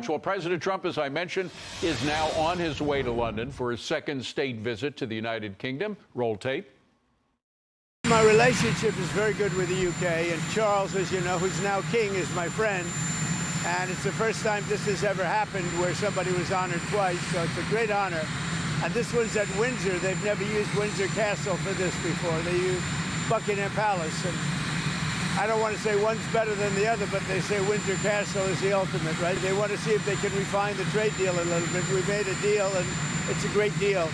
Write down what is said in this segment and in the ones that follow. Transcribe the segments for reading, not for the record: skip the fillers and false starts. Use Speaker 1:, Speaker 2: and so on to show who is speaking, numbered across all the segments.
Speaker 1: Well, President Trump, as I mentioned, is now on his way to London for his second state visit to the United Kingdom. Roll tape.
Speaker 2: My relationship is very good with the UK, and Charles, as you know, who's now king, is my friend. And it's the first time this has ever happened where somebody was honored twice, so it's a great honor. And this one's at Windsor. They've never used Windsor Castle for this before. They used Buckingham Palace. And I don't want to say one's better than the other, but they say Windsor Castle is the ultimate, right? They want to see if they can refine the trade deal a little bit. We made a deal, and it's a great deal.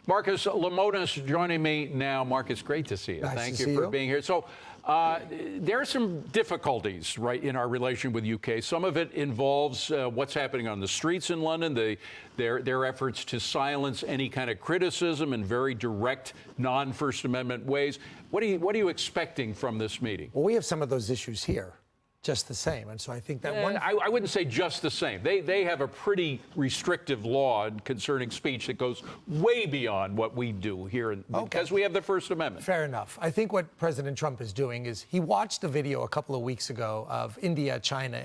Speaker 1: Marcus Lemonis joining me now. Marcus, great to see you.
Speaker 3: Nice
Speaker 1: Thank
Speaker 3: to
Speaker 1: you
Speaker 3: see
Speaker 1: for being here. So there are some difficulties, right, in our relation with UK. Some of it involves what's happening on the streets in London, their efforts to silence any kind of criticism in very direct, non-First Amendment ways. What are you expecting from this meeting?
Speaker 3: Well, we have some of those issues here, just the same. And so I think that
Speaker 1: I wouldn't say just the same. They have a pretty restrictive law concerning speech that goes way beyond what we do here because we have the First Amendment.
Speaker 3: Fair enough. I think what President Trump is doing is he watched a video a couple of weeks ago of India, China,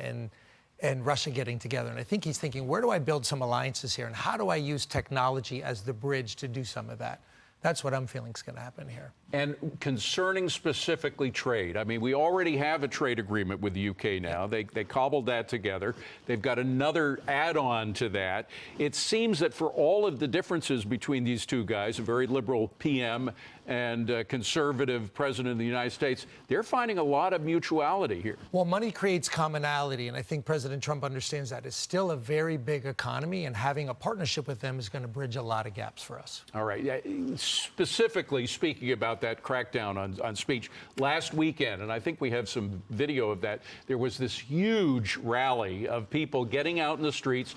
Speaker 3: and Russia getting together. And I think he's thinking, where do I build some alliances here? And how do I use technology as the bridge to do some of that? That's what I'm feeling is going to happen here. And
Speaker 1: concerning specifically trade, I mean, we already have a trade agreement with the UK now. They cobbled that together. They've got another add-on to that. It seems that for all of the differences between these two guys, a very liberal PM and a conservative president of the United States, they're finding a lot of mutuality here.
Speaker 3: Well, money creates commonality, and I think President Trump understands that. It's still a very big economy, and having a partnership with them is going to bridge a lot of gaps for us.
Speaker 1: All right. Specifically speaking about that crackdown on speech, last weekend, and I think we have some video of that, there was this huge rally of people getting out in the streets,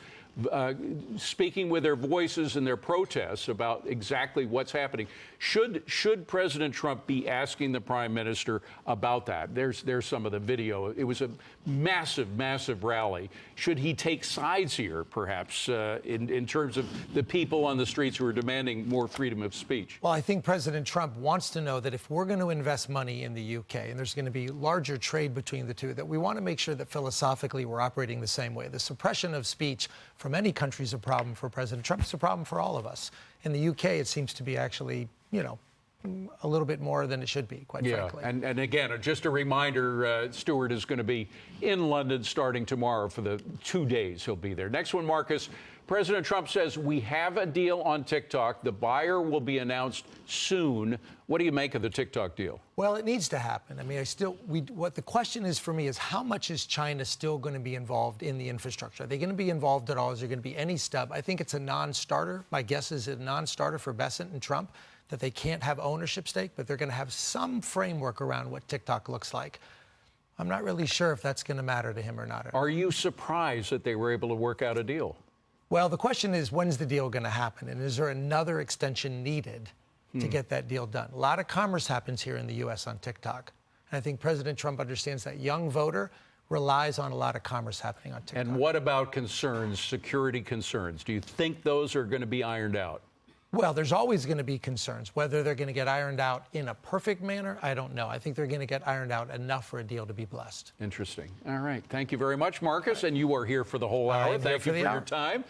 Speaker 1: speaking with their voices and their protests about exactly what's happening. Should President Trump be asking the Prime Minister about that? There's some of the video. It was a massive rally. Should he take sides here, perhaps, in terms of the people on the streets who are demanding more freedom of speech?
Speaker 3: Well, I think President Trump wants to know that if we're going to invest money in the UK and there's going to be larger trade between the two, that we want to make sure that philosophically we're operating the same way. The suppression of speech from any country is a problem for President Trump. It's a problem for all of us. In the UK, it seems to be actually, you know, a little bit more than it should be, quite frankly.
Speaker 1: And again, just a reminder, Stewart is going to be in London starting tomorrow for the 2 days he'll be there. Next one, Marcus. President Trump says we have a deal on TikTok. The buyer will be announced soon. What do you make of the TikTok deal?
Speaker 3: Well, it needs to happen. I mean, what the question is for me is how much is China still going to be involved in the infrastructure? Are they going to be involved at all? Is there going to be any stub? I think it's a non-starter. My guess is a non-starter for Bessent and Trump, that they can't have ownership stake, but they're going to have some framework around what TikTok looks like. I'm not really sure if that's going to matter to him or not.
Speaker 1: Are you surprised that they were able to work out a deal?
Speaker 3: Well, the question is, when's the deal going to happen? And is there another extension needed to get that deal done? A lot of commerce happens here in the U.S. on TikTok. And I think President Trump understands that young voter relies on a lot of commerce happening on TikTok.
Speaker 1: And what about concerns, security concerns? Do you think those are going to be ironed out?
Speaker 3: Well, there's always going to be concerns. Whether they're going to get ironed out in a perfect manner, I don't know. I think they're going to get ironed out enough for a deal to be blessed.
Speaker 1: Interesting. All right. Thank you very much, Marcus. And you are here for the whole hour. Thank you for your time.